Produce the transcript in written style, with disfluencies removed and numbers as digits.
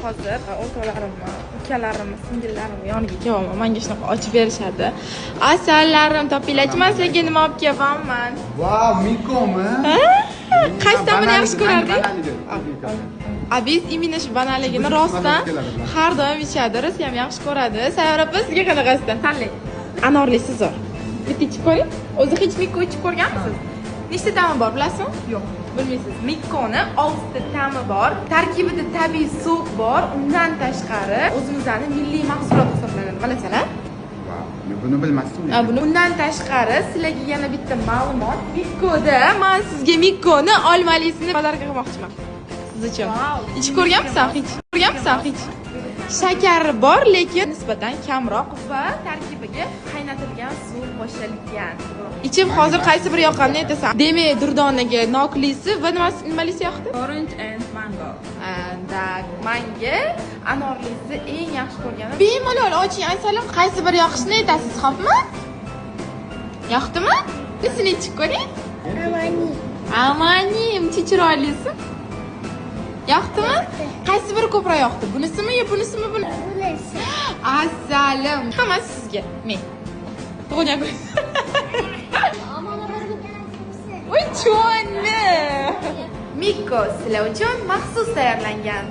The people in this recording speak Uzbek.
Hozir o'rtoqlarimni, ukalarimni, singillarimni yoniga kelaman. Menga shunaqa ochib berishadi. Asallarim topinglarchi, men sizlarga nima olib kelyapman? Vau, Mikomi? Qaysidan buni yaxshi ko'rarding? Abiz imенно shu banaligini rostdan har doim ichadi, Rus ham yaxshi ko'radi. Sayyora opa, sizga qanaqasidan tanlang? Anorlisi zo'r. Bitta ichib ko'ring. O'zi hech Miko ichib ko'rganmisiz? Nechta ta'mi bor, bilasizmi? Yo'q, bilmaysiz. Mikoni 6 ta ta'mi bor. Tarkibida tabiiy suv bor. Undan tashqari o'zimizning milliy mahsulot hisoblanadi. Bilasizlar? Men buni bilmasdim. Bundan tashqari sizlarga yana bitta ma'lumot. Mikoda men sizga Mikoni olmalisini podarka qilmoqchiman. Siz uchun. Ichib ko'rganmisan hech? Ko'rganmisan hech? Shakari bor, lekin nisbatan kamroq va tarkibiga qaynatilgan suv qo'shilgan. Ichib hozir qaysi biri yoqqanini aytasan. Demak, Durdonaga noklisi va nimalisi yoqdi? Orange and mango. Menga anorlisi eng yaxshi ko'rganim. Bemalol oching, aytsalar qaysi biri yoqishini aytasiz, xo'pmi? Yoqdimi? Nisini ichib ko'ring. Amani, muncha chiroylisi. Yoqdimi? Qaysi biri ko'proq yoqdi? Bunisimi yo bunisimi? Bunisi. Asalim. Hammasi sizga. Men. Tug'ilgan kun. Voy cho'ni. Miko sizlar uchun maxsus tayyorlangan.